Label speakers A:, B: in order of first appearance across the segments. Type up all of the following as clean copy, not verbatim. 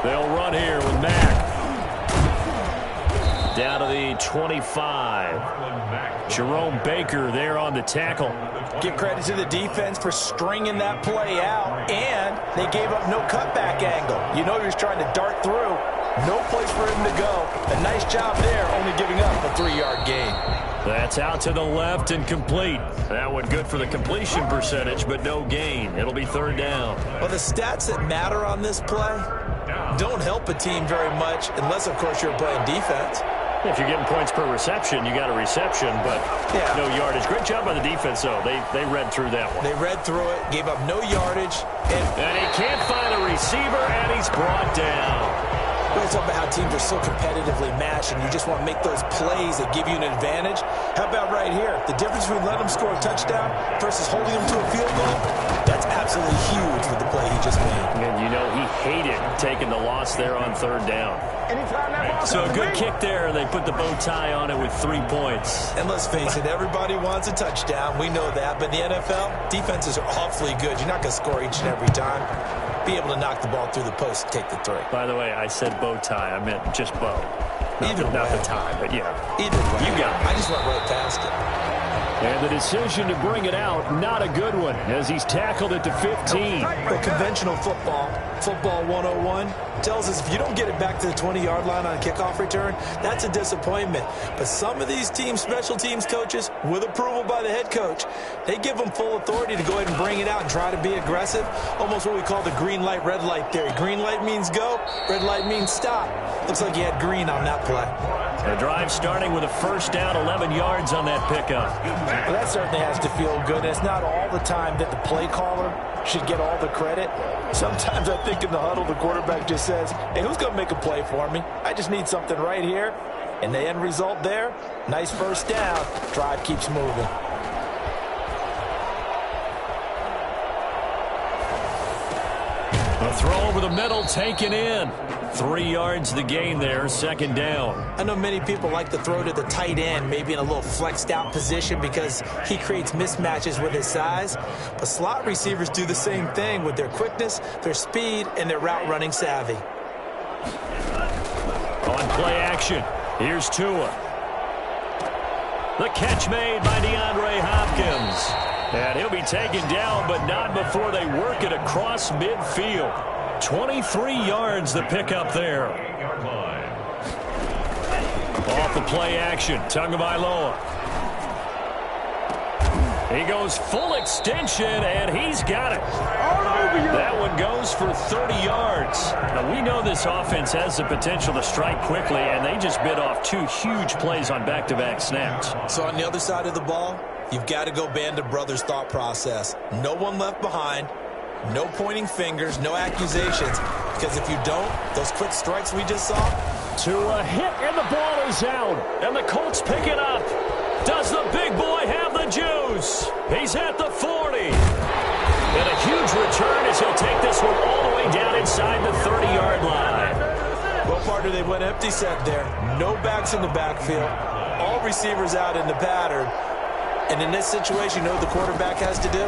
A: They'll run here with Mack. Down to the 25. Jerome Baker there on the tackle.
B: Give credit to the defense for stringing that play out, and they gave up no cutback angle. You know he was trying to dart through. No place for him to go. A nice job there, only giving up a 3-yard gain.
A: That's out to the left and complete. That one good for the completion percentage, but no gain. It'll be 3rd down.
B: Well, the stats that matter on this play don't help a team very much unless, of course, you're playing defense.
A: If you're getting points per reception, you got a reception, but no yardage. Great job by the defense, though. They read through that one.
B: They read through it, gave up no yardage.
A: And he can't find a receiver, and he's brought down.
B: We're talking about how teams are so competitively matched, and you just want to make those plays that give you an advantage. How about right here? The difference between letting them score a touchdown versus holding them to a field goal, that's absolutely huge with the play he just made.
A: And you know he hated taking the loss there on 3rd down. So a good kick there, and they put the bow tie on it with 3 points.
B: And let's face it, everybody wants a touchdown. We know that. But in the NFL, defenses are awfully good. You're not going to score each and every time. Be able to knock the ball through the post and take the 3.
A: By the way, I said bow tie. I meant just bow. Not the tie, but yeah.
B: Either way.
A: You got it.
B: I just went right past it.
A: And the decision to bring it out, not a good one, as he's tackled at the 15.
B: Well, conventional football 101, tells us if you don't get it back to the 20-yard line on a kickoff return, that's a disappointment. But some of these teams, special teams coaches, with approval by the head coach, they give them full authority to go ahead and bring it out and try to be aggressive. Almost what we call the green light, red light theory. Green light means go, red light means stop. Looks like you had green on that play.
A: The drive starting with a 1st down, 11 yards on that pickup.
B: Well, that certainly has to feel good. And it's not all the time that the play caller should get all the credit. Sometimes I think in the huddle, the quarterback just says, hey, who's going to make a play for me? I just need something right here. And the end result there, nice 1st down. Drive keeps moving.
A: A throw over the middle, taken in. 3 yards the gain there, 2nd down.
B: I know many people like to throw to the tight end, maybe in a little flexed out position because he creates mismatches with his size. But slot receivers do the same thing with their quickness, their speed, and their route running savvy.
A: On play action, here's Tua. The catch made by DeAndre Hopkins. And he'll be taken down, but not before they work it across midfield. 23 yards the pickup there. Off the play action, Tagovailoa. He goes full extension, and he's got it. That one goes for 30 yards. Now, we know this offense has the potential to strike quickly, and they just bit off 2 huge plays on back-to-back snaps.
B: So on the other side of the ball, you've got to go Band of Brothers thought process. No one left behind. No pointing fingers, no accusations. Because if you don't, those quick strikes we just saw.
A: To a hit, and the ball is out. And the Colts pick it up. Does the big boy have the juice? He's at the 40. And a huge return as he'll take this one all the way down inside the 30-yard line.
B: Well, partner, they went empty set there. No backs in the backfield. All receivers out in the pattern. And in this situation, you know what the quarterback has to do?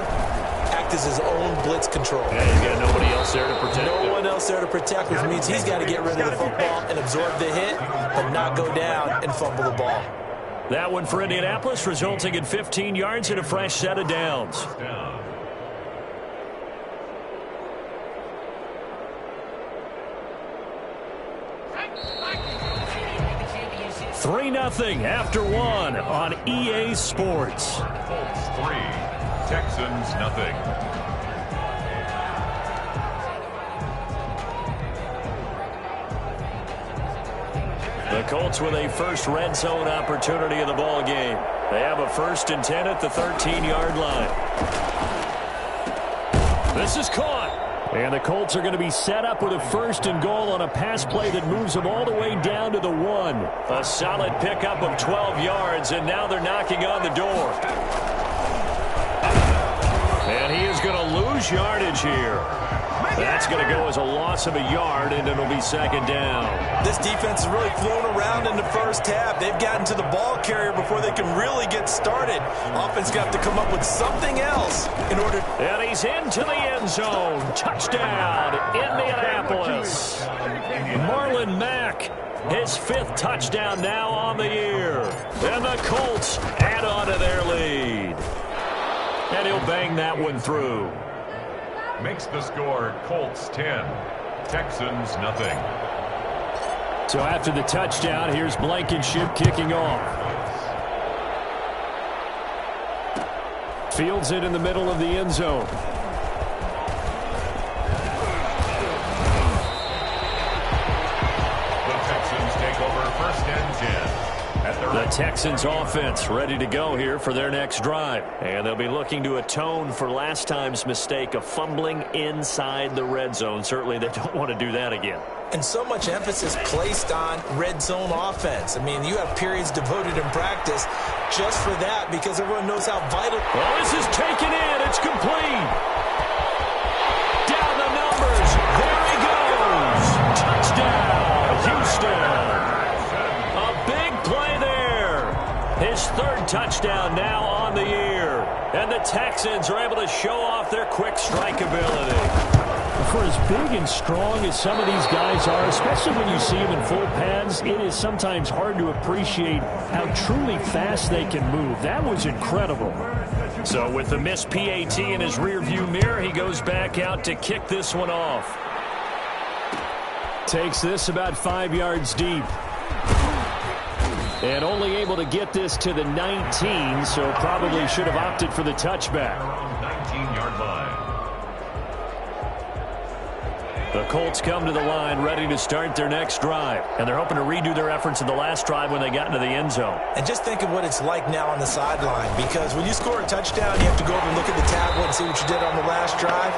B: Act as his own blitz control.
A: Yeah, he's got nobody else there to protect.
B: No one else there to protect, which means he's got to get rid of the football and absorb the hit, but not go down and fumble the ball.
A: That one for Indianapolis, resulting in 15 yards and a fresh set of downs. 3-0 after 1 on EA Sports.
C: Colts 3, Texans 0.
A: The Colts with a first red zone opportunity in the ball game. They have a 1st and 10 at the 13-yard line. This is caught. And the Colts are going to be set up with a 1st and goal on a pass play that moves them all the way down to the 1. A solid pickup of 12 yards, and now they're knocking on the door. And he is going to lose yardage here. That's going to go as a loss of a yard, and it'll be 2nd down.
B: This defense has really flown around in the first half. They've gotten to the ball carrier before they can really get started. Offense got to come up with something else in order.
A: And he's into the end end zone. Touchdown, Indianapolis. Marlon Mack, his 5th touchdown now on the year. And the Colts add on to their lead. And he'll bang that one through.
C: Makes the score Colts 10, Texans nothing.
A: So after the touchdown, here's Blankenship kicking off. Fields it in the middle of the end zone.
C: The Texans take over 1st and 10.
A: The Texans offense ready to go here for their next drive. And they'll be looking to atone for last time's mistake of fumbling inside the red zone. Certainly they don't want to do that again.
B: And so much emphasis placed on red zone offense. I mean, you have periods devoted in practice just for that because everyone knows how vital.
A: Well, this is taken in. It's complete. Down the numbers. There he goes. Touchdown, Houston. A big play there. His 3rd touchdown now on the year. And the Texans are able to show off their quick strike ability. For as big and strong as some of these guys are, especially when you see them in full pads, it is sometimes hard to appreciate how truly fast they can move. That was incredible. So with the missed PAT in his rearview mirror, he goes back out to kick this one off. Takes this about 5 yards deep. And only able to get this to the 19, so probably should have opted for the touchback.
C: 19-yard line.
A: The Colts come to the line ready to start their next drive. And they're hoping to redo their efforts in the last drive when they got into the end zone.
B: And just think of what it's like now on the sideline. Because when you score a touchdown, you have to go over and look at the tablet and see what you did on the last drive.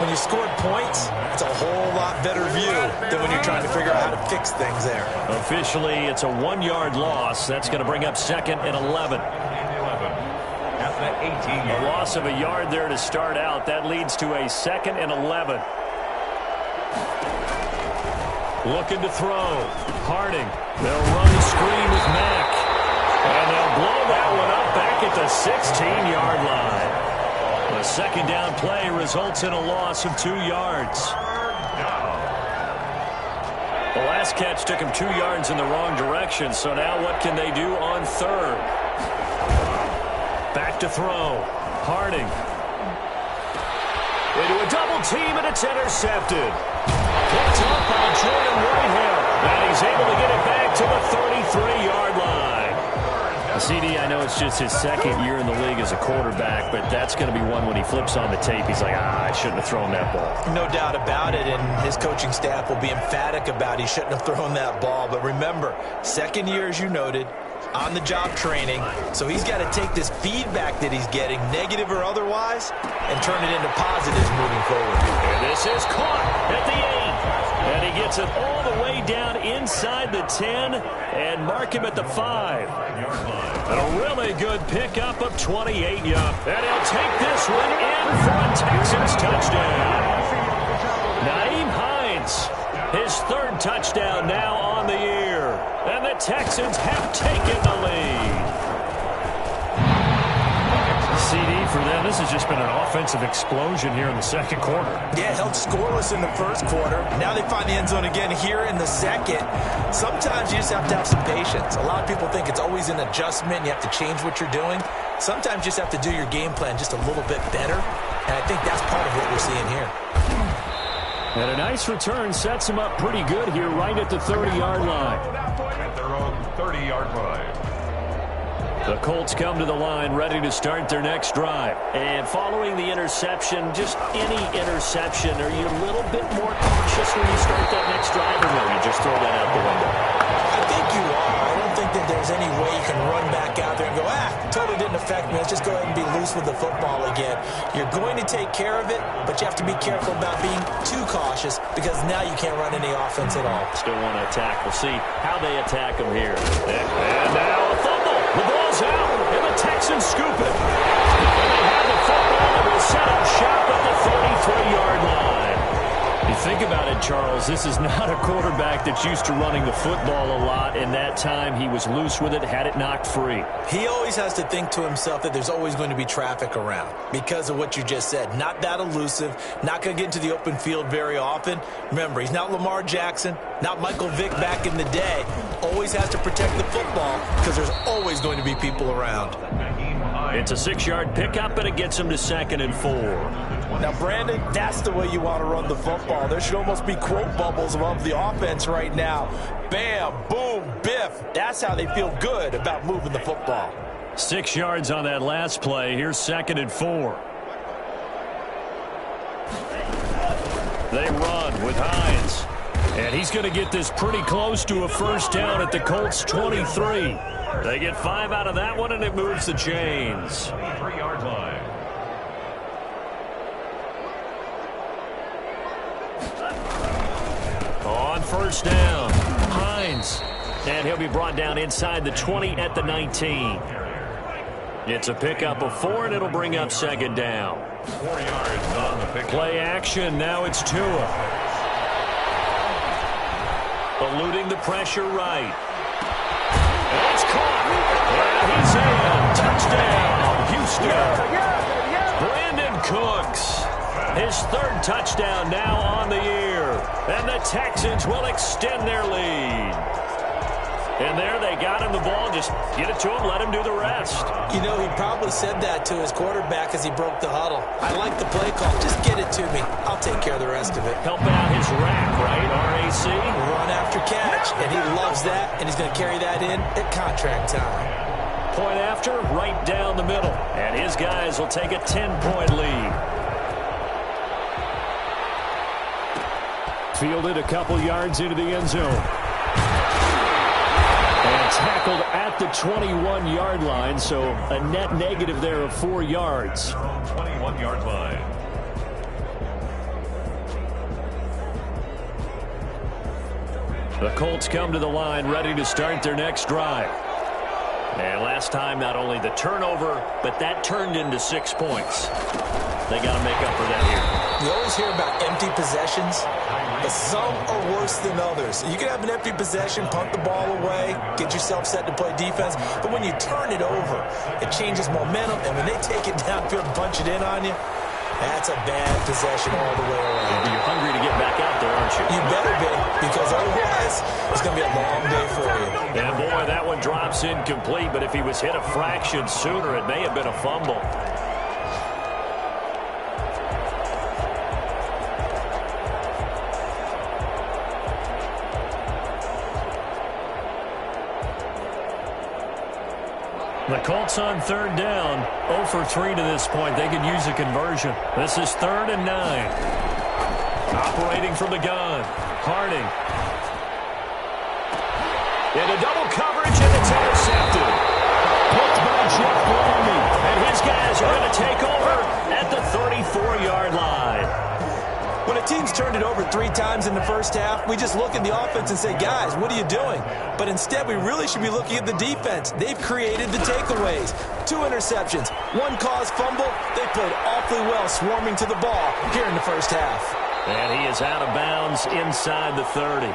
B: When you scored points, it's a whole lot better view than when you're trying to figure out how to fix things there.
A: Officially, it's a 1-yard loss. That's going to bring up 2nd and 11.
C: At the 18-yard.
A: A loss of a yard there to start out. That leads to a 2nd and 11. Looking to throw. Harding. They'll run the screen with Mack. And they'll blow that one up back at the 16-yard line. A 2nd down play results in a loss of 2 yards. The last catch took him 2 yards in the wrong direction, so now what can they do on 3rd? Back to throw. Harding. Into a double team, and it's intercepted. Picked up by Jordan Whitehill. And he's able to get it back to the 33-yard line. CD, I know it's just his 2nd year in the league as a quarterback, but that's going to be one when he flips on the tape. He's like, I shouldn't have thrown that ball.
B: No doubt about it, and his coaching staff will be emphatic about he shouldn't have thrown that ball. But remember, 2nd year, as you noted, on-the-job training. So he's got to take this feedback that he's getting, negative or otherwise, and turn it into positives moving forward.
A: And this is caught at the 8. And he gets it all the way down inside the 10 and mark him at the 5. A really good pickup of 28 yards. And he'll take this one in for a Texans touchdown. Nyheim Hines, his 3rd touchdown now on the year. And the Texans have taken the lead. CD for them. This has just been an offensive explosion here in the 2nd quarter.
B: Yeah, held scoreless in the 1st quarter. Now they find the end zone again here in the 2nd. Sometimes you just have to have some patience. A lot of people think it's always an adjustment. You have to change what you're doing. Sometimes you just have to do your game plan just a little bit better. And I think that's part of what we're seeing here.
A: And a nice return sets him up pretty good here right at the 30-yard line.
C: At their own 30-yard line.
A: The Colts come to the line ready to start their next drive. And following the interception, just any interception, are you a little bit more cautious when you start that next drive, or no, you just throw that out the window?
B: I think you are. I don't think that there's any way you can run back out there and go, totally didn't affect me. Let's just go ahead and be loose with the football again. You're going to take care of it, but you have to be careful about being too cautious because now you can't run any offense at all.
A: Still want to attack. We'll see how they attack them here. And now a fumble. The ball's out, and the Texans scoop it. And they have the football, and will set up shop at the 33-yard line. You think about it, Charles, this is not a quarterback that's used to running the football a lot, and that time he was loose with it, had it knocked free.
B: He always has to think to himself that there's always going to be traffic around because of what you just said. Not that elusive, not going to get into the open field very often. Remember, he's not Lamar Jackson, not Michael Vick back in the day. Always has to protect the football because there's always going to be people around.
A: It's a 6-yard pickup, and it gets him to 2nd and 4.
B: Now, Brandon, that's the way you want to run the football. There should almost be quote bubbles above the offense right now. Bam, boom, biff. That's how they feel good about moving the football.
A: 6 yards on that last play. Here's 2nd and 4. They run with Hines. And he's going to get this pretty close to a first down at the Colts 23. They get 5 out of that one, and it moves the chains.
C: 3-yard line.
A: On first down, Hines. And he'll be brought down inside the 20 at the 19. It's a pickup of 4, and it'll bring up 2nd down.
C: 4 yards on the pick.
A: Play action. Now it's Tua. Eluding the pressure right. And it's caught. And he's in. Touchdown, Houston. Brandon Cooks. His 3rd touchdown now on the year. And the Texans will extend their lead. And there they got him the ball. Just get it to him, let him do the rest.
B: You know, he probably said that to his quarterback as he broke the huddle. I like the play call. Just get it to me. I'll take care of the rest of it.
A: Helping out his rack, right? RAC.
B: Run after catch. And he loves that. And he's going to carry that in at contract time.
A: Point after, right down the middle. And his guys will take a 10-point lead. Fielded a couple yards into the end zone. And tackled at the 21-yard line, so a net negative there of 4 yards.
C: 21-yard line.
A: The Colts come to the line ready to start their next drive. And last time, not only the turnover, but that turned into 6 points. They got to make up for that here.
B: You always hear about empty possessions, but some are worse than others. You can have an empty possession, punt the ball away, get yourself set to play defense, but when you turn it over, it changes momentum, and when they take it downfield and punch it in on you, that's a bad possession all the way around.
A: You're hungry to get back out there, aren't you?
B: You better be, because otherwise, it's going to be a long day for you.
A: And boy, that one drops incomplete, but if he was hit a fraction sooner, it may have been a fumble. The Colts on 3rd down, 0 for 3 to this point. They could use a conversion. This is 3rd and 9. Operating from the gun, Harding. Into double coverage, and it's intercepted. Picked by Jeff Blandry. And his guys are going to take over at the 34-yard line.
B: When a team's turned it over 3 times in the first half, we just look at the offense and say, guys, what are you doing? But instead, we really should be looking at the defense. They've created the takeaways. 2 interceptions, 1 caused fumble. They played awfully well swarming to the ball here in the first half.
A: And he is out of bounds inside the 30.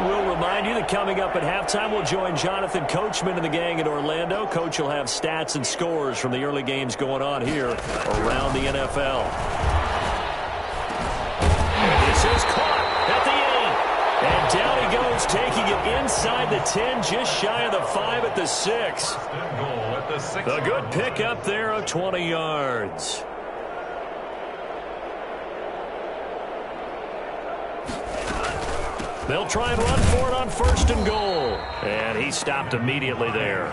A: We'll remind you that coming up at halftime, we'll join Jonathan Coachman and the gang in Orlando. Coach will have stats and scores from the early games going on here around the NFL. And this is caught at the 8. And down he goes, taking it inside the 10, just shy of the 5 at the 6. A good pickup there of 20 yards. They'll try and run for it on 1st and goal. And he stopped immediately there.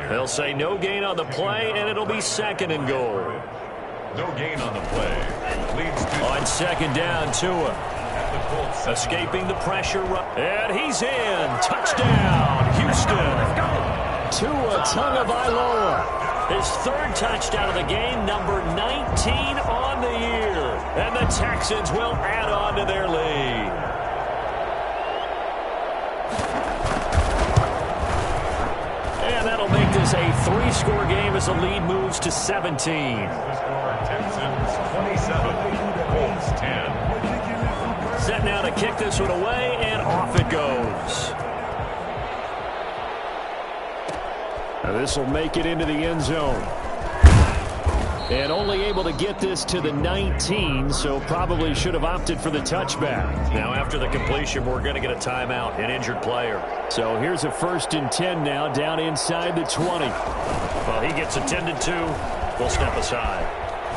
A: They'll say no gain on the play, and it'll be 2nd and goal.
C: No gain on the play. Leads to
A: on 2nd down, Tua. Escaping the pressure. And he's in. Touchdown, Houston. Tua Tagovailoa. His 3rd touchdown of the game, number 19 on the year. And the Texans will add on to their lead. And that'll make this a 3-score game as the lead moves to 17.
C: Texans 27.
A: kick this one away, and off it goes. This will make it into the end zone. And only able to get this to the 19, so probably should have opted for the touchback. Now, after the completion, we're going to get a timeout, an injured player. So here's a 1st and 10 now, down inside the 20. Well, he gets attended to. We'll step aside.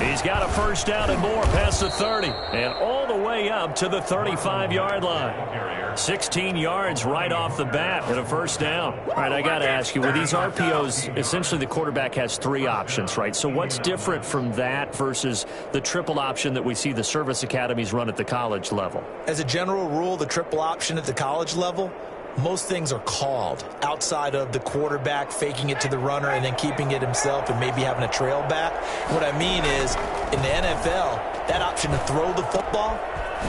A: He's got a 1st down and more past the 30, and all the way up to the 35-yard line. 16 yards right off the bat and a 1st down. All right, I got to ask you, with these RPOs, essentially the quarterback has 3 options, right? So what's different from that versus the triple option that we see the service academies run at the college level?
B: As a general rule, the triple option at the college level, most things are called outside of the quarterback faking it to the runner and then keeping it himself and maybe having a trail back. What I mean is, in the NFL, that option to throw the football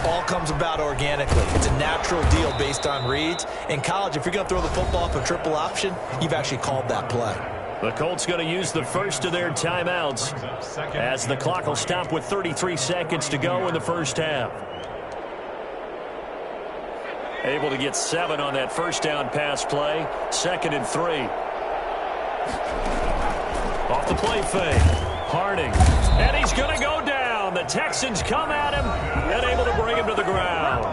B: all comes about organically. It's a natural deal based on reads. In college, if you're going to throw the football off a triple option, you've actually called that play.
A: The Colts going to use the first of their timeouts as the clock will stop with 33 seconds to go in the first half. Able to get 7 on that 1st down pass play. 2nd and 3. Off the play fake. Harding. And he's going to go down. The Texans come at him and able to bring him to the ground.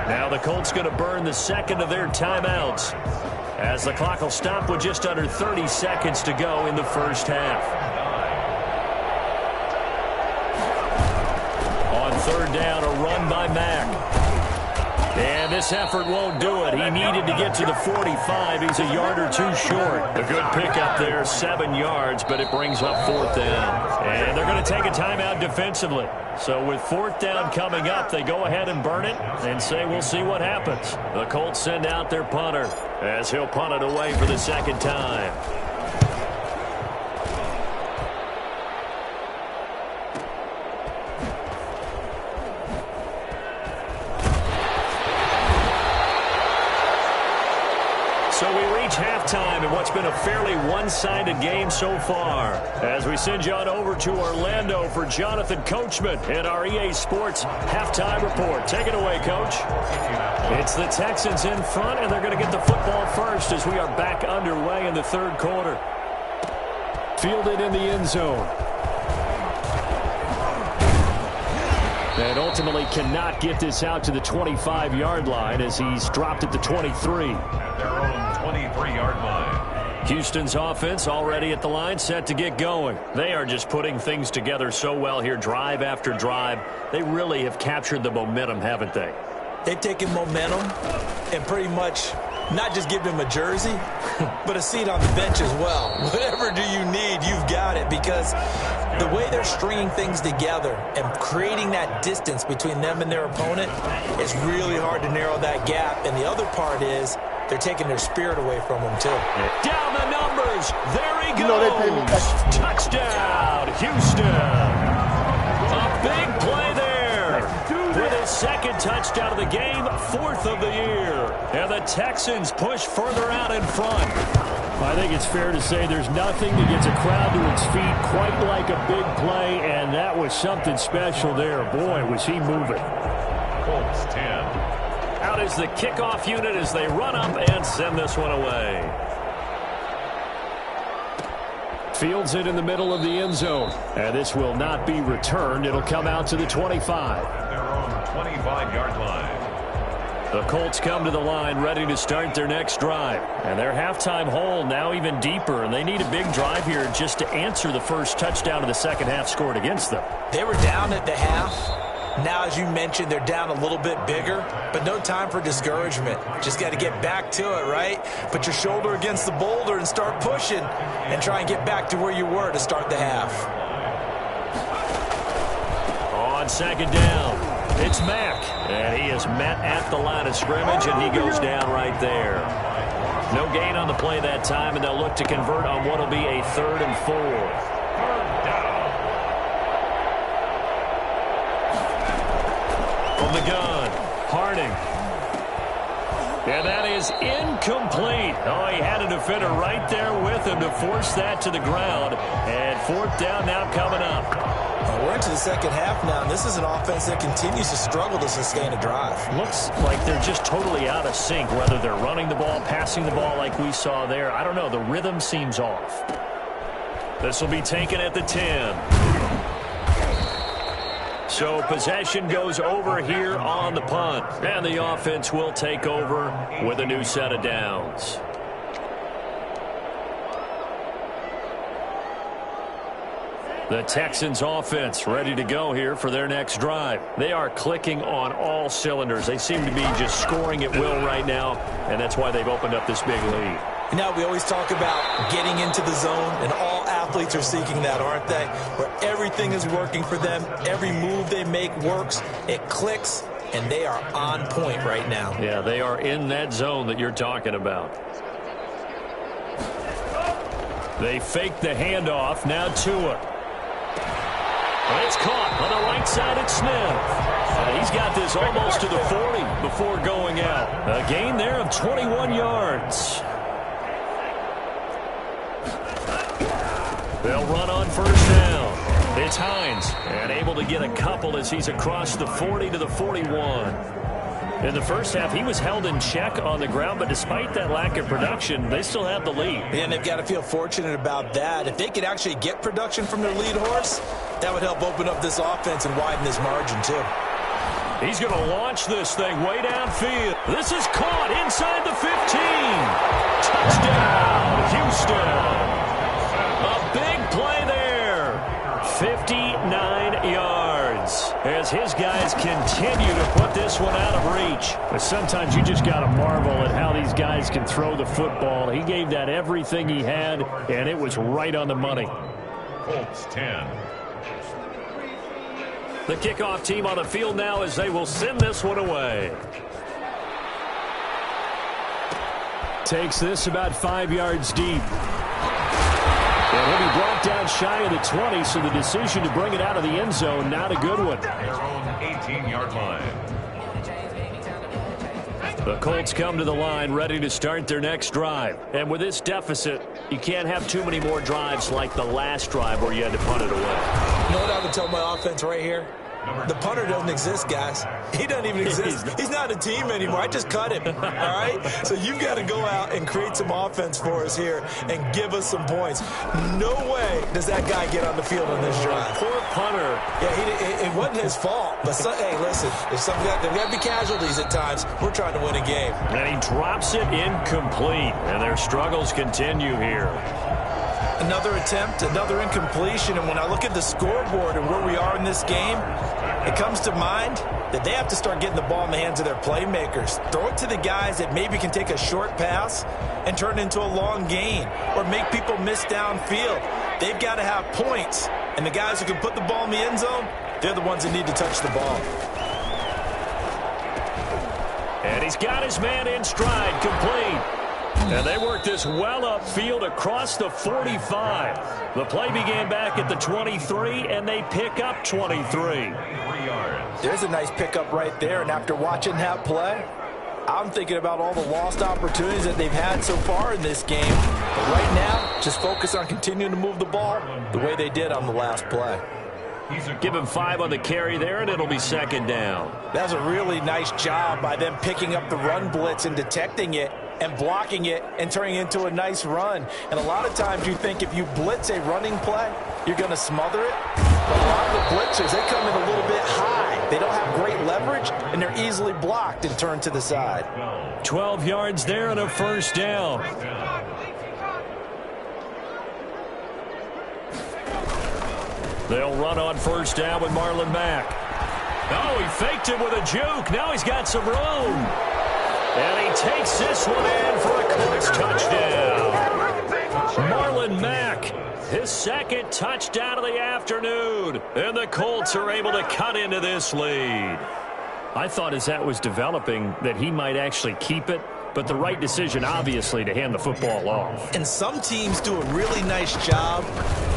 A: Now the Colts going to burn the 2nd of their timeouts as the clock will stop with just under 30 seconds to go in the first half. On 3rd down, a run by Mack. And this effort won't do it. He needed to get to the 45. He's a yard or 2 short. A good pickup there, 7 yards, but it brings up 4th down. And they're going to take a timeout defensively. So with 4th down coming up, they go ahead and burn it and say we'll see what happens. The Colts send out their punter as he'll punt it away for the 2nd time. So we reach halftime in what's been a fairly one-sided game so far. As we send you on over to Orlando for Jonathan Coachman in our EA Sports halftime report. Take it away, Coach. It's the Texans in front, and they're going to get the football first as we are back underway in the 3rd quarter. Fielded in the end zone. And ultimately cannot get this out to the 25-yard line as he's dropped at the 23.
C: At their own 23-yard line.
A: Houston's offense already at the line, set to get going. They are just putting things together so well here, drive after drive. They really have captured the momentum, haven't they?
B: They've taken momentum and pretty much not just given him a jersey, but a seat on the bench as well. Whatever do you need, you've got it, because the way they're stringing things together and creating that distance between them and their opponent, it's really hard to narrow that gap. And the other part is they're taking their spirit away from them, too.
A: Down the numbers. There he goes. Touchdown, Houston. A big play there. With his 2nd touchdown of the game, 4th of the year. And the Texans push further out in front. I think it's fair to say there's nothing that gets a crowd to its feet quite like a big play, and that was something special there. Boy, was he moving.
C: Colts 10.
A: Out is the kickoff unit as they run up and send this one away. Fields it in the middle of the end zone. And this will not be returned. It'll come out to the 25.
C: Their own 25-yard line.
A: The Colts come to the line ready to start their next drive. And their halftime hole now even deeper. And they need a big drive here just to answer the first touchdown of the 2nd half scored against them.
B: They were down at the half. Now, as you mentioned, they're down a little bit bigger, but no time for discouragement. Just got to get back to it, right? Put your shoulder against the boulder and start pushing and try and get back to where you were to start the half.
A: On 2nd down, it's Mack. And he is met at the line of scrimmage, and he goes down right there. No gain on the play that time, and they'll look to convert on what will be a 3rd and 4. From the gun, Harding. And that is incomplete. Oh, he had a defender right there with him to force that to the ground. And 4th down now coming up.
B: Well, we're into the second half now, and this is an offense that continues to struggle to sustain a drive.
A: Looks like they're just totally out of sync, whether they're running the ball, passing the ball like we saw there. I don't know. The rhythm seems off. This will be taken at the 10. So possession goes over here on the punt, and the offense will take over with a new set of downs. The Texans offense ready to go here for their next drive. They are clicking on all cylinders. They seem to be just scoring at will right now, and that's why they've opened up this big lead.
B: Now, we always talk about getting into the zone, and all athletes are seeking that, aren't they? Where everything is working for them. Every move they make works. It clicks, and they are on point right now.
A: Yeah, they are in that zone that you're talking about. They fake the handoff. Now Tua. It's caught on the right side at Smith. He's got this almost to the 40 before going out. A gain there of 21 yards. They'll run on first down. It's Hines, and able to get a couple as he's across the 40 to the 41. In the first half, he was held in check on the ground, but despite that lack of production, they still have the lead.
B: And they've got to feel fortunate about that. If they could actually get production from their lead horse, that would help open up this offense and widen this margin, too.
A: He's going to launch this thing way downfield. This is caught inside the 15. Touchdown, Houston. A big play there. 59 yards as his guys continue to put this one out of reach. But sometimes you just got to marvel at how these guys can throw the football. He gave that everything he had, and it was right on the money.
C: Colts 10.
A: The kickoff team on the field now as they will send this one away. Takes this about 5 yards deep. And he'll be brought down shy of the 20, so the decision to bring it out of the end zone, not a good one.
C: Their own 18-yard line.
A: The Colts come to the line ready to start their next drive. And with this deficit, you can't have too many more drives like the last drive where you had to punt it away.
B: You know what I would tell my offense right here? The punter doesn't exist, guys. He doesn't even exist. He's not a team anymore. I just cut him, all right? So you've got to go out and create some offense for us here and give us some points. No way does that guy get on the field on this drive.
A: Poor punter.
B: Yeah, it wasn't his fault. But, hey, listen, there's got to be casualties at times. We're trying to win a game.
A: And he drops it incomplete. And their struggles continue here.
B: Another attempt, another incompletion, and when I look at the scoreboard and where we are in this game, it comes to mind that they have to start getting the ball in the hands of their playmakers. Throw it to the guys that maybe can take a short pass and turn it into a long gain or make people miss downfield. They've got to have points, and the guys who can put the ball in the end zone, they're the ones that need to touch the ball.
A: And he's got his man in stride, complete. And they work this well upfield across the 45. The play began back at the 23, and they pick up 23.
B: There's a nice pickup right there, and after watching that play, I'm thinking about all the lost opportunities that they've had so far in this game. But right now, just focus on continuing to move the ball the way they did on the last play.
A: Give him 5 on the carry there, and it'll be second down.
B: That's a really nice job by them picking up the run blitz and detecting it and blocking it and turning it into a nice run. And a lot of times you think if you blitz a running play, you're going to smother it. But a lot of the blitzers, they come in a little bit high. They don't have great leverage, and they're easily blocked and turned to the side.
A: 12 yards there and a first down. They'll run on first down with Marlon Mack. Oh, he faked it with a juke. Now he's got some room. And he takes this one in for a Colts touchdown. Marlon Mack, his second touchdown of the afternoon. And the Colts are able to cut into this lead. I thought as that was developing that he might actually keep it. But the right decision, obviously, to hand the football off.
B: And some teams do a really nice job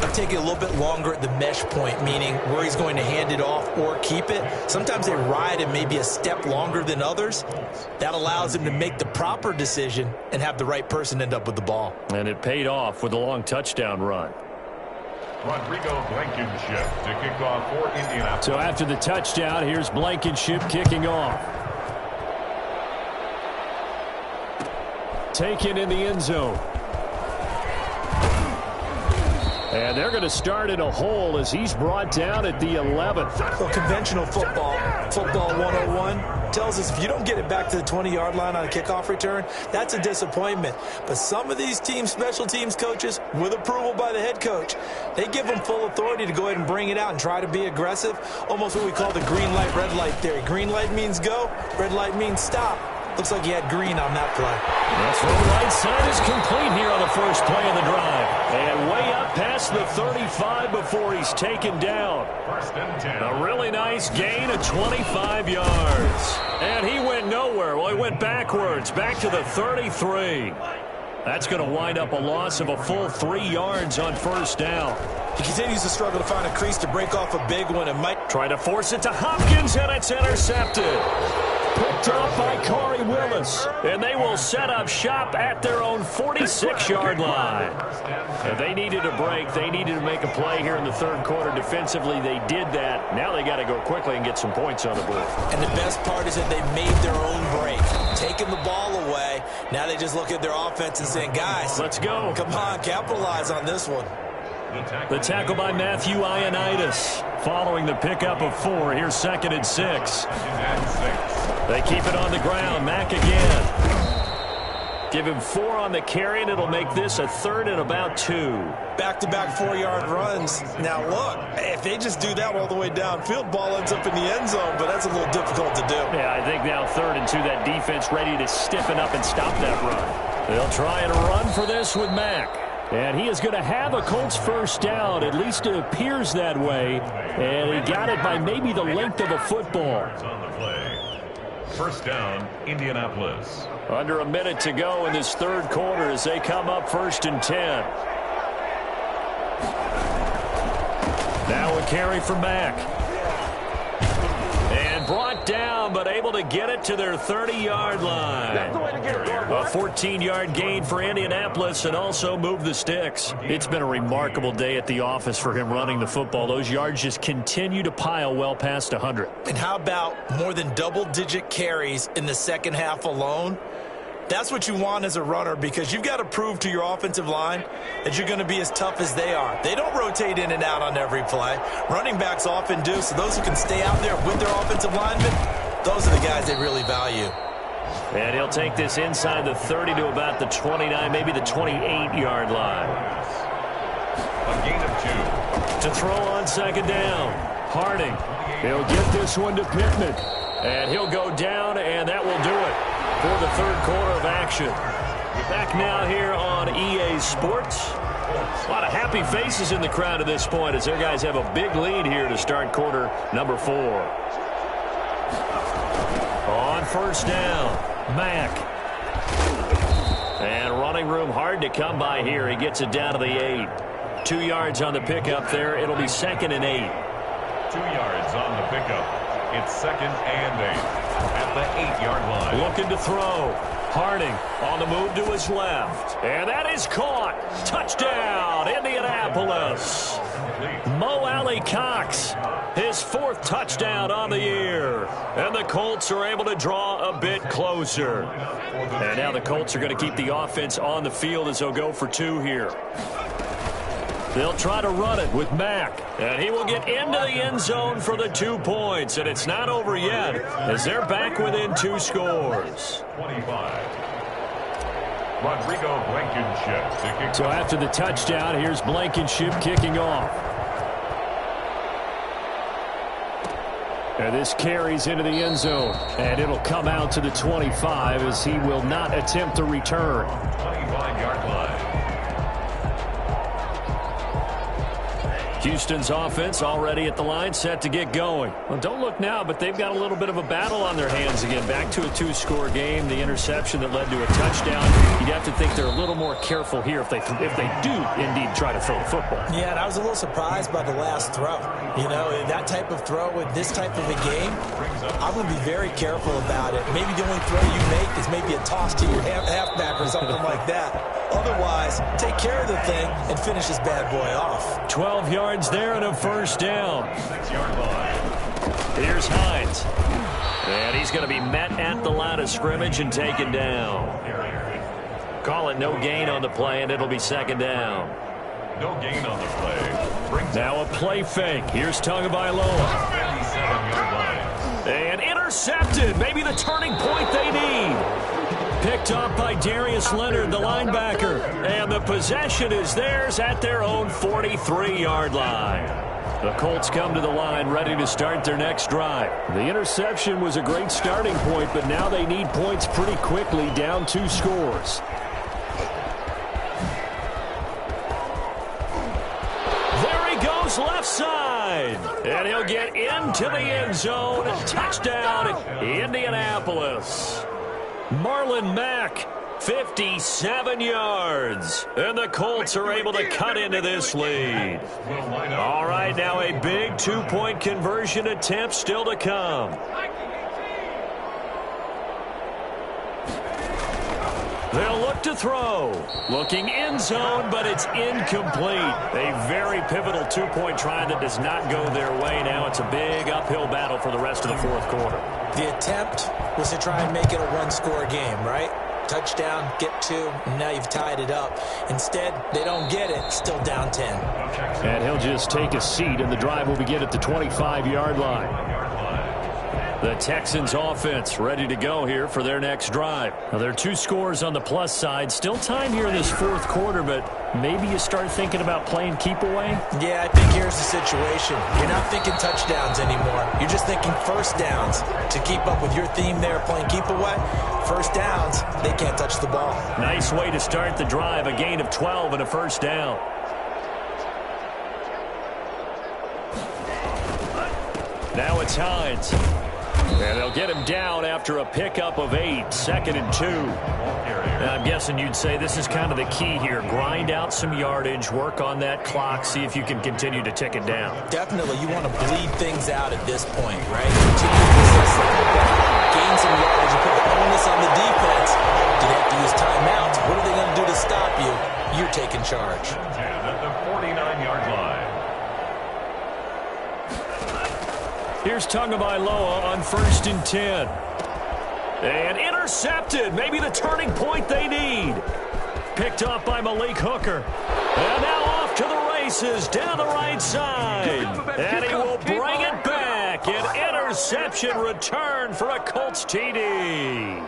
B: of taking a little bit longer at the mesh point, meaning where he's going to hand it off or keep it. Sometimes they ride it maybe a step longer than others. That allows him to make the proper decision and have the right person end up with the ball.
A: And it paid off with a long touchdown run.
C: Rodrigo Blankenship to kick off for Indianapolis.
A: So after the touchdown, here's Blankenship kicking off. Taken in the end zone. And they're going to start in a hole as he's brought down at the 11th.
B: Well, conventional football 101, tells us if you don't get it back to the 20-yard line on a kickoff return, that's a disappointment. But some of these special teams coaches, with approval by the head coach, they give them full authority to go ahead and bring it out and try to be aggressive, almost what we call the green light, red light theory. Green light means go, red light means stop. Looks like he had green on that play.
A: That's the right side is complete here on the first play of the drive. And way up past the 35 before he's taken down.
C: First and 10.
A: A really nice gain of 25 yards. And he went nowhere. Well, he went backwards, back to the 33. That's going to wind up a loss of a full 3 yards on first down.
B: He continues to struggle to find a crease to break off a big one. And Mike
A: try to force it to Hopkins, and it's intercepted. Picked up by Corey Willis. And they will set up shop at their own 46-yard line. And they needed a break. They needed to make a play here in the third quarter. Defensively, they did that. Now they got to go quickly and get some points on the board.
B: And the best part is that they made their own break. Taking the ball away. Now they just look at their offense and saying, guys,
A: let's go.
B: Come on, capitalize on this one.
A: The tackle by Matthew Ioannidis. Following the pickup of 4, here's 2nd and 6. They keep it on the ground. Mack again. Give him 4 on the carry, and it'll make this a 3rd and about 2.
B: Back-to-back 4-yard runs. Now, look, if they just do that all the way downfield, ball ends up in the end zone, but that's a little difficult to do.
A: Yeah, I think now 3rd and 2, that defense ready to stiffen up and stop that run. They'll try and run for this with Mack. And he is going to have a Colts first down. At least it appears that way. And he got it by maybe the length of a football.
C: First down, Indianapolis.
A: Under a minute to go in this third quarter as they come up 1st and 10. Now a carry from Mack. And brought down, but able to get it to their 30-yard line. A 14-yard gain for Indianapolis and also move the sticks. It's been a remarkable day at the office for him running the football. Those yards just continue to pile well past 100.
B: And how about more than double-digit carries in the second half alone? That's what you want as a runner, because you've got to prove to your offensive line that you're going to be as tough as they are. They don't rotate in and out on every play. Running backs often do, so those who can stay out there with their offensive linemen, those are the guys they really value.
A: And he'll take this inside the 30 to about the 29, maybe the 28-yard line.
C: A gain of 2.
A: To throw on 2nd down. Harding. He'll get this one to Pittman. And he'll go down, and that will do it for the third quarter of action. Back now here on EA Sports. A lot of happy faces in the crowd at this point as their guys have a big lead here to start quarter number 4. On first down, Mack. And running room hard to come by here. He gets it down to the 8. 2 yards on the pickup there. It'll be 2nd and 8.
C: 2 yards on the pickup. It's 2nd and 8 at the 8-yard line.
A: Looking to throw. Harding on the move to his left. And that is caught. Touchdown, Indianapolis. Mo Alley-Cox, his 4th touchdown on the year. And the Colts are able to draw a bit closer. And now the Colts are going to keep the offense on the field as they'll go for 2 here. They'll try to run it with Mack. And he will get into the end zone for the 2 points. And it's not over yet as they're back within 2 scores.
C: 25. Rodrigo Blankenship to kick.
A: So after the touchdown, here's Blankenship kicking off. And this carries into the end zone. And it'll come out to the 25 as he will not attempt the return.
C: 25-yard line.
A: Houston's offense already at the line, set to get going. Well, don't look now, but they've got a little bit of a battle on their hands again. Back to a 2-score game. The interception that led to a touchdown. You'd have to think they're a little more careful here if they do indeed try to throw the football.
B: Yeah, and I was a little surprised by the last throw. You know, that type of throw in this type of a game, I'm going to be very careful about it. Maybe the only throw you make is maybe a toss to your halfback or something like that. Otherwise, take care of the thing and finish this bad boy off.
A: 12 yards there and a first down.
C: 6-yard line.
A: Here's Hines. And he's going to be met at the line of scrimmage and taken down. Call it no gain on the play, and it'll be second down.
C: No gain on the play.
A: Now a play fake. Here's Tagovailoa.
C: 57-yard line.
A: And intercepted. Maybe the turning point they need. Picked up by Darius Leonard, the linebacker. And the possession is theirs at their own 43-yard line. The Colts come to the line ready to start their next drive. The interception was a great starting point, but now they need points pretty quickly, down 2 scores. There he goes left side. And he'll get into the end zone. Touchdown, Indianapolis. Marlon Mack, 57 yards. And the Colts are able to cut into this lead. All right, now a big 2-point conversion attempt still to come. They'll look to throw. Looking end zone, but it's incomplete. A very pivotal 2-point try that does not go their way. Now it's a big uphill battle for the rest of the fourth quarter.
B: The attempt was to try and make it a one-score game, right? Touchdown, get 2, and now you've tied it up. Instead, they don't get it, still down 10.
A: And he'll just take a seat, and the drive will begin at the 25-yard line. The Texans offense ready to go here for their next drive. Now, there are 2 scores on the plus side. Still time here in this fourth quarter, but maybe you start thinking about playing keep away?
B: Yeah, I think here's the situation. You're not thinking touchdowns anymore. You're just thinking first downs. To keep up with your theme there, playing keep away, first downs, they can't touch the ball.
A: Nice way to start the drive, a gain of 12 and a first down. Now it's Hines. And they'll get him down after a pickup of 8, 2nd and 2. Now, I'm guessing you'd say this is kind of the key here. Grind out some yardage, work on that clock, see if you can continue to tick it down.
B: Definitely, you want to bleed things out at this point, right? Continue to possess the football, gain some yardage, and put the onus on the defense. Do they have to use timeouts? What are they going to do to stop you? You're taking charge.
C: At the 49-yard line.
A: Here's Tagovailoa on 1st and 10. And intercepted. Maybe the turning point they need. Picked up by Malik Hooker. And now off to the races down the right side. And he will bring it back. An interception return for a Colts TD.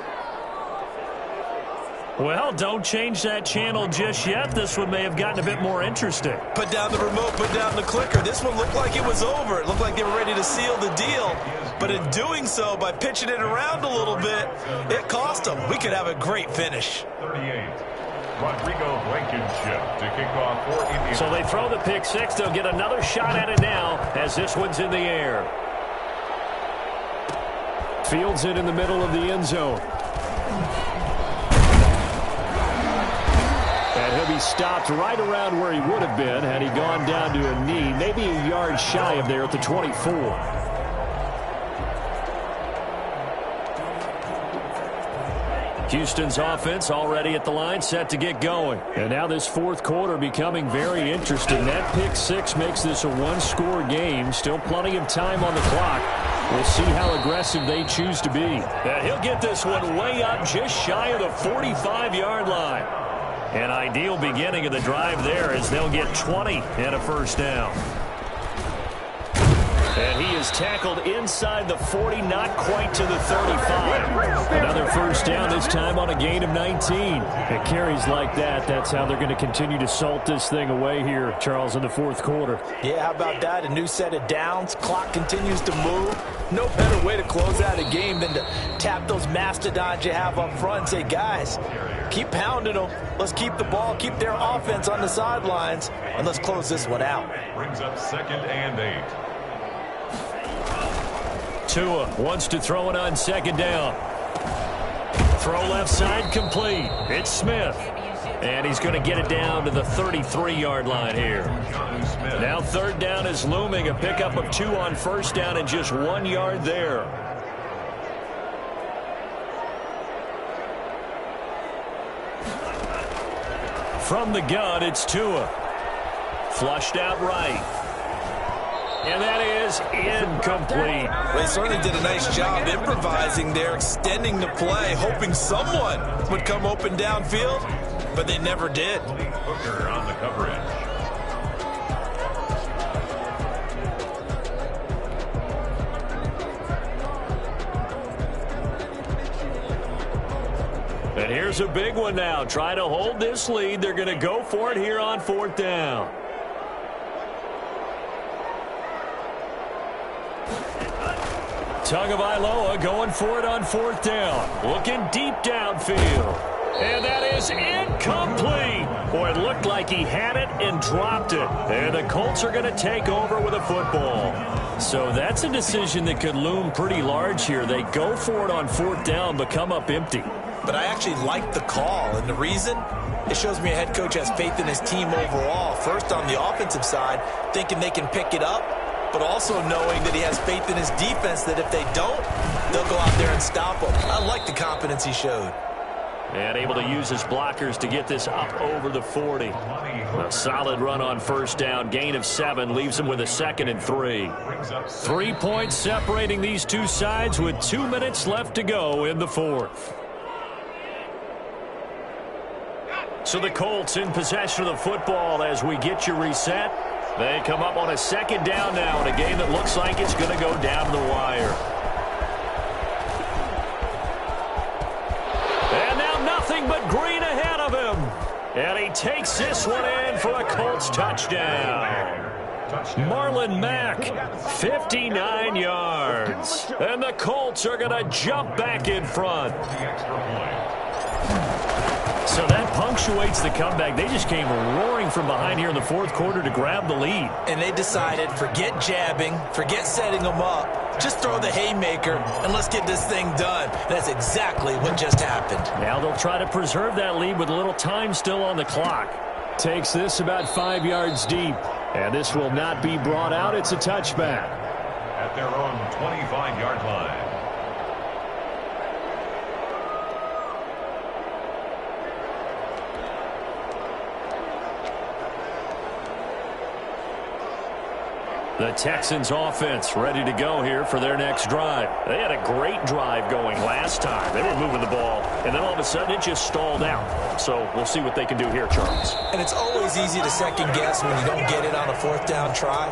A: Well, don't change that channel just yet. This one may have gotten a bit more interesting.
B: Put down the remote, put down the clicker. This one looked like it was over. It looked like they were ready to seal the deal. But in doing so, by pitching it around a little bit, it cost them. We could have a great finish.
C: 38. Rodrigo Blankenship to kick off for Indiana.
A: So they throw the pick 6. They'll get another shot at it now as this one's in the air. Fields it in the middle of the end zone. And he'll be stopped right around where he would have been had he gone down to a knee, maybe a yard shy of there at the 24. Houston's offense already at the line, set to get going. And now this fourth quarter becoming very interesting. That pick 6 makes this a one-score game. Still plenty of time on the clock. We'll see how aggressive they choose to be. And he'll get this one way up just shy of the 45-yard line. An ideal beginning of the drive there as they'll get 20 and a first down. And he is tackled inside the 40, not quite to the 35. Another first down, this time on a gain of 19. It carries like that. That's how they're going to continue to salt this thing away here, Charles, in the fourth quarter.
B: Yeah, how about that? A new set of downs. Clock continues to move. No better way to close out a game than to tap those mastodons you have up front and say, guys, keep pounding them. Let's keep the ball, keep their offense on the sidelines, and let's close this one out.
C: Brings up 2nd and 8.
A: Tua wants to throw it on 2nd down. Throw left side complete. It's Smith. And he's going to get it down to the 33-yard line here. Now 3rd down is looming. A pickup of 2 on 1st down and just 1 yard there. From the gun, it's Tua. Flushed out right. And that is incomplete.
B: They certainly did a nice job improvising there, extending the play, hoping someone would come open downfield, but they never did.
C: Hooker on the coverage.
A: And here's a big one now. Trying to hold this lead. They're going to go for it here on 4th down. Tagovailoa going for it on 4th down. Looking deep downfield. And that is incomplete. Boy, it looked like he had it and dropped it. And the Colts are going to take over with a football. So that's a decision that could loom pretty large here. They go for it on 4th down, but come up empty.
B: But I actually like the call, and the reason? It shows me a head coach has faith in his team overall. First, on the offensive side, thinking they can pick it up, but also knowing that he has faith in his defense that if they don't, they'll go out there and stop them. I like the confidence he showed.
A: And able to use his blockers to get this up over the 40. A solid run on 1st down. Gain of 7 leaves him with a 2nd and 3. 3 points separating these two sides with 2 minutes left to go in the 4th. So the Colts in possession of the football as we get you reset. They come up on a 2nd down now in a game that looks like it's going to go down to the wire. And now nothing but green ahead of him. And he takes this one in for a Colts touchdown. Marlon Mack, 59 yards. And the Colts are going to jump back in front. So that punctuates the comeback. They just came roaring from behind here in the 4th quarter to grab the lead.
B: And they decided, forget jabbing, forget setting them up. Just throw the haymaker, and let's get this thing done. That's exactly what just happened.
A: Now they'll try to preserve that lead with a little time still on the clock. Takes this about 5 yards deep. And this will not be brought out. It's a touchback.
C: At their own 25-yard line.
A: The Texans offense ready to go here for their next drive. They had a great drive going last time. They were moving the ball, and then all of a sudden it just stalled out. So we'll see what they can do here, Charles.
B: And it's always easy to second guess when you don't get it on a 4th down try.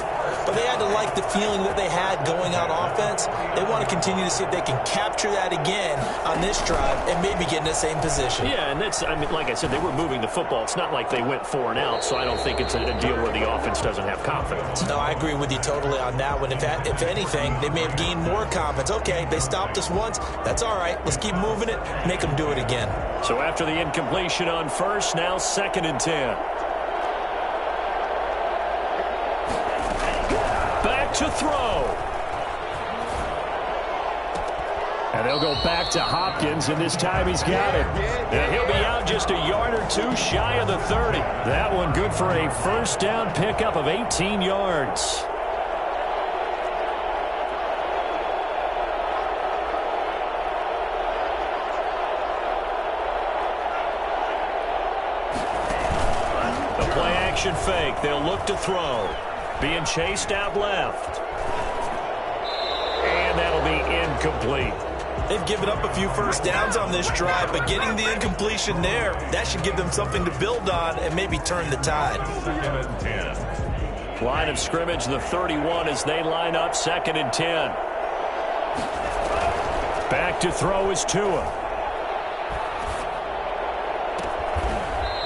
B: But they had to like the feeling that they had going on offense. They want to continue to see if they can capture that again on this drive and maybe get in the same position.
A: Yeah, and that's, I mean, like I said, they were moving the football. It's not like they went 4 and out, so I don't think it's a deal where the offense doesn't have confidence.
B: No, I agree with you totally on that one. If anything, they may have gained more confidence. Okay, they stopped us once. That's all right. Let's keep moving it. Make them do it again.
A: So after the incompletion on 1st, now 2nd and 10. Back to throw. And they'll go back to Hopkins, and this time he's got it. And he'll be out just a yard or 2 shy of the 30. That one good for a 1st down pickup of 18 yards. Action fake. They'll look to throw. Being chased out left. And that'll be incomplete.
B: They've given up a few 1st downs on this drive, but getting the incompletion there, that should give them something to build on and maybe turn the tide.
A: Line of scrimmage, the 31 as they line up 2nd and 10. Back to throw is Tua.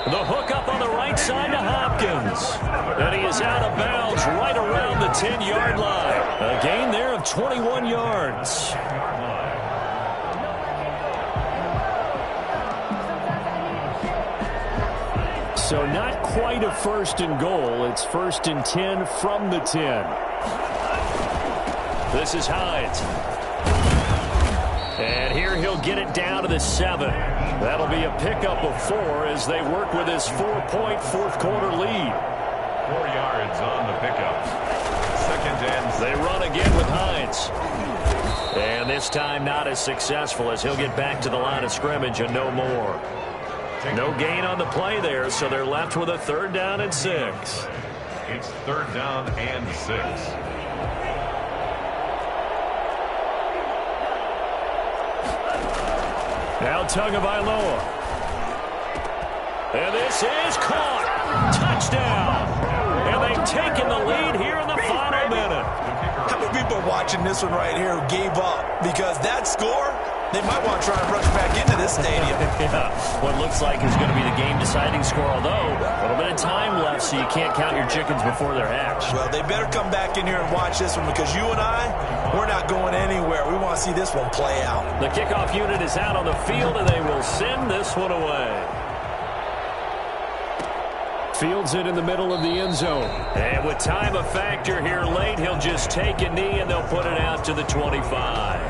A: The hook up on the right side to Hopkins. And he is out of bounds right around the 10-yard line. A gain there of 21 yards. So not quite a 1st and goal. It's 1st and 10 from the 10. This is Hines. And here he'll get it down to the 7. That'll be a pickup of 4 as they work with his 4-point 4th quarter lead.
C: 4 yards on the pickup. 2nd and
A: they run again with Hines. And this time not as successful as he'll get back to the line of scrimmage and no more. No gain on the play there, so they're left with a 3rd down and 6.
C: It's 3rd down and 6.
A: Now Tagovailoa. And this is caught. Touchdown. And they've taken the lead here in the final minute.
B: How many people are watching this one right here who gave up? Because that score, they might want to try and rush back into this stadium.
A: Yeah, what looks like is going to be the game-deciding score, although a little bit of time left, so you can't count your chickens before they're hatched.
B: Well, they better come back in here and watch this one, because you and I, we're not going anywhere. We want to see this one play out.
A: The kickoff unit is out on the field, and they will send this one away. Fields it in the middle of the end zone. And with time a factor here late, he'll just take a knee, and they'll put it out to the 25.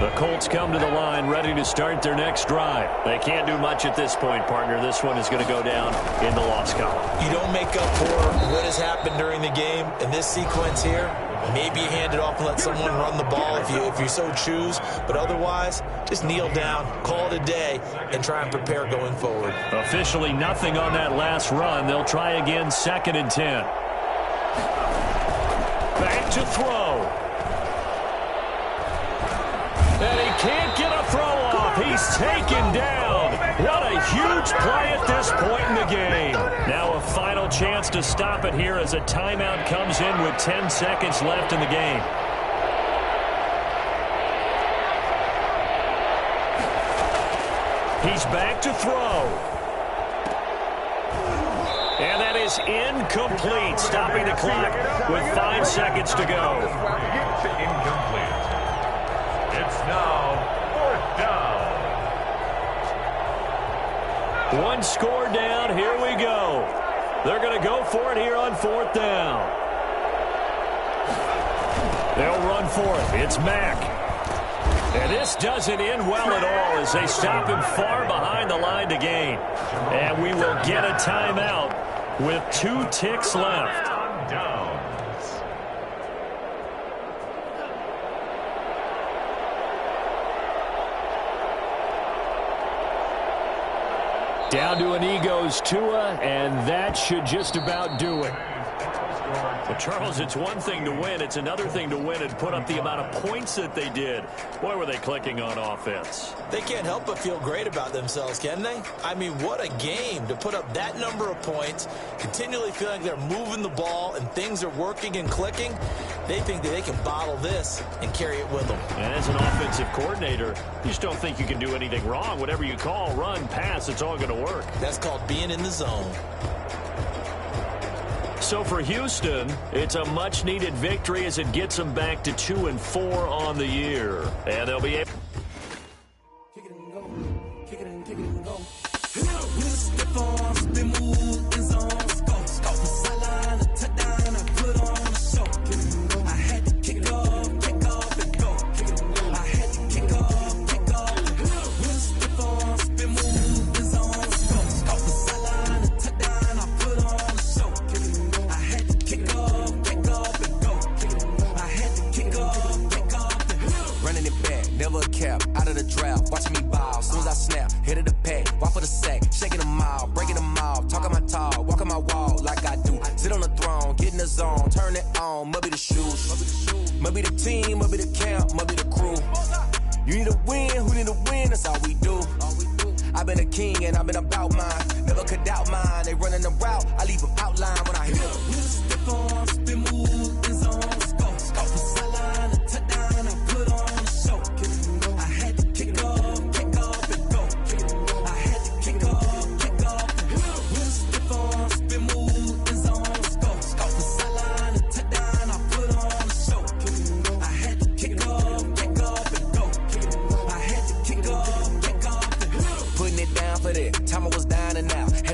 A: The Colts come to the line ready to start their next drive. They can't do much at this point, partner. This one is going to go down in the loss column.
B: You don't make up for what has happened during the game in this sequence here. Maybe you hand it off and let someone run the ball if you so choose. But otherwise, just kneel down, call it a day, and try and prepare going forward.
A: Officially nothing on that last run. They'll try again, 2nd and 10. Back to throw. And he can't get a throw off. He's taken down. What a huge play at this point in the game. Now a final chance to stop it here as a timeout comes in with 10 seconds left in the game. He's back to throw. And that is incomplete, stopping the clock with 5 seconds to go.
C: Incomplete. It's now 4th down.
A: One score down. Here we go. They're going to go for it here on 4th down. They'll run for it. It's Mack. And this doesn't end well at all as they stop him far behind the line to gain. And we will get a timeout with 2 ticks left. Down to an Egos Tua, and that should just about do it. Well, Charles, it's one thing to win. It's another thing to win and put up the amount of points that they did. Boy, were they clicking on offense.
B: They can't help but feel great about themselves, can they? I mean, what a game to put up that number of points, continually feeling like they're moving the ball and things are working and clicking. They think that they can bottle this and carry it with them.
A: And as an offensive coordinator, you just don't think you can do anything wrong. Whatever you call, run, pass, it's all going to work.
B: That's called being in the zone.
A: So for Houston, it's a much-needed victory as it gets them back to 2-4 on the year. And they'll be able...
D: Kick it and go. Kick it and kick it and go. With a stiff arm, spin move, in zone, scope. Scope the sideline, a touchdown, I put on a show. I had to kick off and go. I had to kick off. With a stiff arm, spin move, in zone, scope. Scope the sideline, a touchdown, I put on a show. I had to kick off and go. I had to kick off and go. Running it back, never a cap, out of the draft. Watching me ball, soon as I snap, hit of the pack, walk for the sack, shaking them all, breaking them all, talking my talk, walking my wall like I do. Sit on the throne, get in the zone, turn it on, must be the shoes, must be the team, must be the camp, must be the crew. You need a win, who need a win, that's all we do. I've been a king and I've been about mine, never could doubt mine. They running the route, I leave them outline when I hit them. With a stiff arm, spin move, in zone, scope the sideline, a touchdown, I put on a show. I had to kick off and go. I had to kick off and go. With a stiff arm, spin move, in zone, scope the sideline, a touchdown, I put on a show. I had to kick off and go. I had to kick off and go. Putting it down for that. Time I was